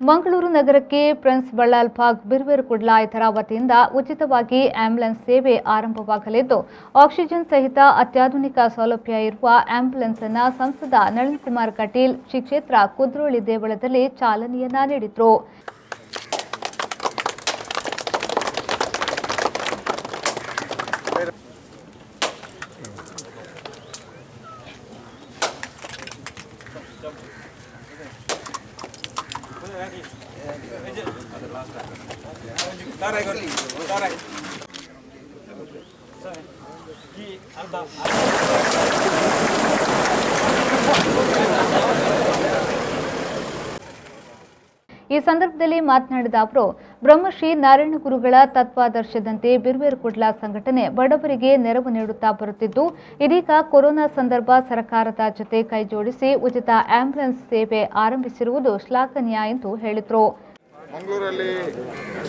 ಮಂಗಳೂರು ನಗರಕ್ಕೆ prince Ballal park ಬಿರ್ವೇರ್ Kudla ಇದರ ವತಿಯಿಂದ ಉಚಿತವಾಗಿ ಆಂಬ್ಯುಲೆನ್ಸ್ ಸೇವೆ ಆರಂಭವಾಗಲಿದ್ದು ಆಕ್ಸಿಜನ್ ಸಹಿತ ಅತ್ಯಾಧುನಿಕ ಸೌಲಭ್ಯ ಇರುವ ಆಂಬ್ಯುಲೆನ್ಸ್ ಅನ್ನು ಸಂಸದ ನಳಿನ್ ಕುಮಾರ್ ಕಟೀಲ್ ಶ್ರೀ ಕ್ಷೇತ್ರ ಕುದ್ರೋಳಿ ದೇವಳದಲ್ಲಿ ಚಾಲನೆಯನ್ನ ನೀಡಿದರು. ಈ ಸಂದರ್ಭದಲ್ಲಿ ಮಾತನಾಡಿದ ಅವರು, ಬ್ರಹ್ಮಶ್ರೀ ನಾರಾಯಣ ಗುರುಗಳ ತತ್ವಾದರ್ಶದಂತೆ ಬಿರ್ವೇರ್ ಕುಡ್ಲ ಸಂಘಟನೆ ಬಡವರಿಗೆ ನೆರವು ನೀಡುತ್ತಾ ಬರುತ್ತಿದ್ದು, ಇದೀಗ ಕೊರೋನಾ ಸಂದರ್ಭ ಸರ್ಕಾರದ ಜೊತೆ ಕೈಜೋಡಿಸಿ ಉಚಿತ ಆಂಬ್ಯುಲೆನ್ಸ್ ಸೇವೆ ಆರಂಭಿಸಿರುವುದು ಶ್ಲಾಘನೀಯ ಎಂದು ಹೇಳಿದರು. ಮಂಗಳೂರಲ್ಲಿ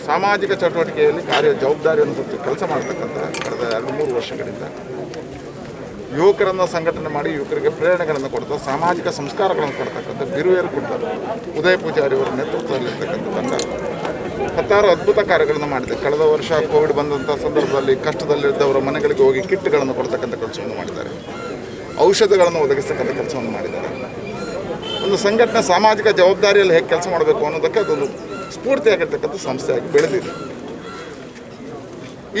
ಸಾಮಾಜಿಕ ಚಟುವಟಿಕೆಯಲ್ಲಿ ಕಾರ್ಯ ಜವಾಬ್ದಾರಿಯನ್ನು ಹೊತ್ತು ಕೆಲಸ ಮಾಡತಕ್ಕಂಥ ಕಳೆದ 2-3 ವರ್ಷಗಳಿಂದ ಯುವಕರನ್ನು ಸಂಘಟನೆ ಮಾಡಿ ಯುವಕರಿಗೆ ಪ್ರೇರಣೆಗಳನ್ನು ಕೊಡ್ತಾ ಸಾಮಾಜಿಕ ಸಂಸ್ಕಾರಗಳನ್ನು ಕೊಡ್ತಕ್ಕಂಥ ಬಿರ್ವೇರ್ ಕುಡ್ಲ ಉದಯ ಪೂಜಾರಿ ಅವರ ನೇತೃತ್ವದಲ್ಲಿರ್ತಕ್ಕಂಥ ತಂಡ 16 ಅದ್ಭುತ ಕಾರ್ಯಗಳನ್ನು ಮಾಡಿದೆ. ಕಳೆದ ವರ್ಷ ಕೋವಿಡ್ ಬಂದಂಥ ಸಂದರ್ಭದಲ್ಲಿ ಕಷ್ಟದಲ್ಲಿದ್ದವರ ಮನೆಗಳಿಗೆ ಹೋಗಿ ಕಿಟ್ಗಳನ್ನು ಕೊಡ್ತಕ್ಕಂಥ ಕೆಲಸವನ್ನು ಮಾಡಿದ್ದಾರೆ. ಔಷಧಗಳನ್ನು ಒದಗಿಸ್ತಕ್ಕಂಥ ಕೆಲಸವನ್ನು ಮಾಡಿದ್ದಾರೆ. ಒಂದು ಸಂಘಟನೆ ಸಾಮಾಜಿಕ ಜವಾಬ್ದಾರಿಯಲ್ಲಿ ಹೇಗೆ ಕೆಲಸ ಮಾಡಬೇಕು ಅನ್ನೋದಕ್ಕೆ ಅದೊಂದು ಸ್ಫೂರ್ತಿಯಾಗಿರ್ತಕ್ಕಂಥ ಸಂಸ್ಥೆಯಾಗಿ ಬೆಳೆದಿದೆ.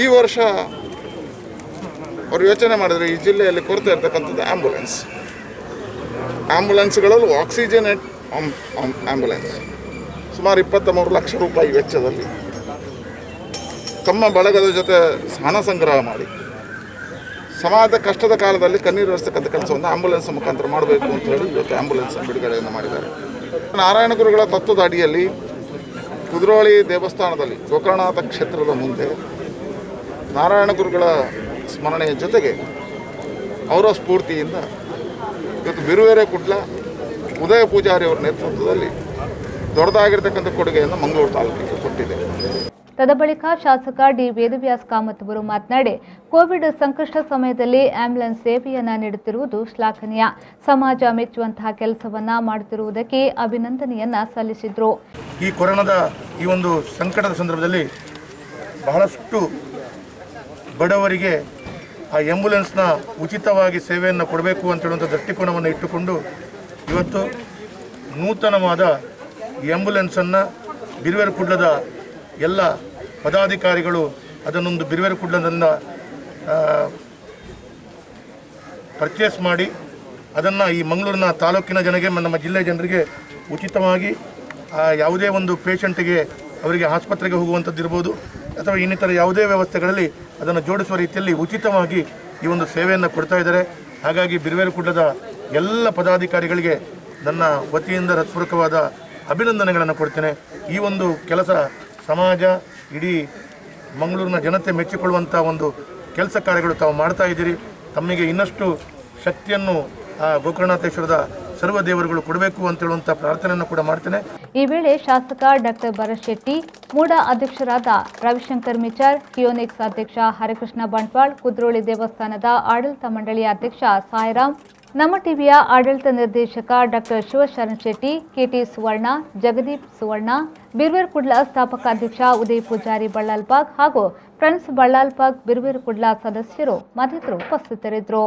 ಈ ವರ್ಷ ಅವರು ಯೋಚನೆ ಮಾಡಿದರೆ ಈ ಜಿಲ್ಲೆಯಲ್ಲಿ ಕೊರತೆ ಇರತಕ್ಕಂಥದ್ದು ಆ್ಯಂಬುಲೆನ್ಸ್ಗಳಲ್ಲೂ ಆಕ್ಸಿಜನೇಟ್ ಆ್ಯಂಬುಲೆನ್ಸ್ ಸುಮಾರು 23 ಲಕ್ಷ ರೂಪಾಯಿ ವೆಚ್ಚದಲ್ಲಿ ತಮ್ಮ ಬಳಗದ ಜೊತೆ ಹಣ ಸಂಗ್ರಹ ಮಾಡಿ ಸಮಾಜದ ಕಷ್ಟದ ಕಾಲದಲ್ಲಿ ಕಣ್ಣೀರು ಹರಿಸ್ತಕ್ಕಂಥ ಕೆಲಸವನ್ನು ಆಂಬ್ಯುಲೆನ್ಸ್ ಮುಖಾಂತರ ಮಾಡಬೇಕು ಅಂತ ಹೇಳಿ ಇವತ್ತು ಆಂಬ್ಯುಲೆನ್ಸ್ ಬಿಡುಗಡೆಯನ್ನು ಮಾಡಿದ್ದಾರೆ. ನಾರಾಯಣ ಗುರುಗಳ ತತ್ವದ ಅಡಿಯಲ್ಲಿ ಕುದ್ರೋಳಿ ದೇವಸ್ಥಾನದಲ್ಲಿ ಗೋಕರ್ಣನಾಥ ಕ್ಷೇತ್ರದ ಮುಂದೆ ನಾರಾಯಣ ಗುರುಗಳ ಸ್ಮರಣೆಯ ಜೊತೆಗೆ ಅವರ ಸ್ಫೂರ್ತಿಯಿಂದ ಇವತ್ತು ಬಿರುವೇರೆ ಕುಡ್ಲ ಉದಯ ಪೂಜಾರಿ ಅವರ ನೇತೃತ್ವದಲ್ಲಿ ದೊಡ್ಡದಾಗಿರ್ತಕ್ಕಂಥ ಕೊಡುಗೆಯನ್ನು ಮಂಗಳೂರು ತಾಲೂಕಿಗೆ ಕೊಟ್ಟಿದೆ. ತದಬಳಿಕ ಶಾಸಕ ಡಿ ವೇದವ್ಯಾಸ್ ಕಾಮತ್ ಅವರು ಮಾತನಾಡಿ, ಕೋವಿಡ್ ಸಂಕಷ್ಟ ಸಮಯದಲ್ಲಿ ಆಂಬ್ಯುಲೆನ್ಸ್ ಸೇವೆಯನ್ನ ನೀಡುತ್ತಿರುವುದು ಶ್ಲಾಘನೀಯ, ಸಮಾಜ ಮೆಚ್ಚುವಂತಹ ಕೆಲಸವನ್ನ ಮಾಡುತ್ತಿರುವುದಕ್ಕೆ ಅಭಿನಂದನೆಯನ್ನ ಸಲ್ಲಿಸಿದರು. ಈ ಕೊರೋನಾದ ಈ ಒಂದು ಸಂಕಟದ ಸಂದರ್ಭದಲ್ಲಿ ಬಹಳಷ್ಟು ಬಡವರಿಗೆ ಆ ಆಂಬ್ಯುಲೆನ್ಸ್ನ ಉಚಿತವಾಗಿ ಸೇವೆಯನ್ನು ಕೊಡಬೇಕು ಅಂತ ಹೇಳುವಂಥ ದೃಷ್ಟಿಕೋನವನ್ನು ಇಟ್ಟುಕೊಂಡು ಇವತ್ತು ನೂತನವಾದ ಆಂಬ್ಯುಲೆನ್ಸನ್ನು ಬಿರ್ವೇರ್ ಕುಡ್ಲದ ಎಲ್ಲ ಪದಾಧಿಕಾರಿಗಳು ಅದನ್ನೊಂದು ಬಿರ್ವೇರ್ ಕುಡ್ಲದಿಂದ ಪರ್ಚೇಸ್ ಮಾಡಿ ಅದನ್ನು ಈ ಮಂಗಳೂರಿನ ತಾಲೂಕಿನ ಜನರಿಗೆ ನಮ್ಮ ಜಿಲ್ಲೆಯ ಜನರಿಗೆ ಉಚಿತವಾಗಿ ಯಾವುದೇ ಒಂದು ಪೇಷಂಟಿಗೆ ಅವರಿಗೆ ಆಸ್ಪತ್ರೆಗೆ ಹೋಗುವಂಥದ್ದು ಇರ್ಬೋದು ಅಥವಾ ಇನ್ನಿತರ ಯಾವುದೇ ವ್ಯವಸ್ಥೆಗಳಲ್ಲಿ ಅದನ್ನು ಜೋಡಿಸುವ ರೀತಿಯಲ್ಲಿ ಉಚಿತವಾಗಿ ಈ ಒಂದು ಸೇವೆಯನ್ನು ಕೊಡ್ತಾ ಇದ್ದಾರೆ. ಹಾಗಾಗಿ ಬಿರ್ವೇರ್ ಕುಡ್ಲದ ಎಲ್ಲ ಪದಾಧಿಕಾರಿಗಳಿಗೆ ನನ್ನ ವತಿಯಿಂದ ಹೃತ್ಪೂರ್ವಕವಾದ ಅಭಿನಂದನೆಗಳನ್ನು ಕೊಡ್ತೇನೆ. ಈ ಒಂದು ಕೆಲಸ ಸಮಾಜ ಇಡೀ ಮಂಗಳೂರಿನ ಜನತೆ ಮೆಚ್ಚಿಕೊಳ್ಳುವಂಥ ಒಂದು ಕೆಲಸ ಕಾರ್ಯಗಳು ತಾವು ಮಾಡ್ತಾ ಇದ್ದೀರಿ. ತಮಗೆ ಇನ್ನಷ್ಟು ಶಕ್ತಿಯನ್ನು ಗೋಕರ್ಣನಾಥೇಶ್ವರದ ಸರ್ವ ದೇವರುಗಳು ಕೊಡಬೇಕು ಅಂತ ಹೇಳುವಂಥ ಪ್ರಾರ್ಥನೆಯನ್ನು ಕೂಡ ಮಾಡ್ತೇನೆ. ಈ ವೇಳೆ ಶಾಸಕ ಡಾಕ್ಟರ್ ಭರತ್ ಶೆಟ್ಟಿ, ಮೂಡಾ ಅಧ್ಯಕ್ಷರಾದ ರವಿಶಂಕರ್ ಮಿಚಾರ್, ಕಿಯೋನಿಕ್ಸ್ ಅಧ್ಯಕ್ಷ ಹರಿಕೃಷ್ಣ ಬಂಟ್ವಾಳ್, ಕುದ್ರೋಳಿ ದೇವಸ್ಥಾನದ ಆಡಳಿತ ಮಂಡಳಿಯ ಅಧ್ಯಕ್ಷ ಸಾಯಿರಾಮ್, ನಮ್ಮ ಟಿವಿಯ ಆಡಳಿತ ನಿರ್ದೇಶಕ ಡಾಕ್ಟರ್ ಶಿವಶರಣ್ ಶೆಟ್ಟಿ, ಕೆಟಿ ಸುವರ್ಣ, ಜಗದೀಪ್ ಸುವರ್ಣ, ಬಿರ್ವೇರ್ ಕುಡ್ಲ ಸ್ಥಾಪಕ ಅಧ್ಯಕ್ಷ ಉದಯ್ ಪೂಜಾರಿ ಬಳ್ಳಾಲ್ ಪಾರ್ಕ್ ಹಾಗೂ ಪ್ರಿನ್ಸ್ ಬಳ್ಳಾಲ್ ಪಾರ್ಕ್ ಬಿರ್ವೇರ್ ಕುಡ್ಲ ಸದಸ್ಯರು ಮತ್ತಿತರರು ಉಪಸ್ಥಿತರಿದ್ದರು.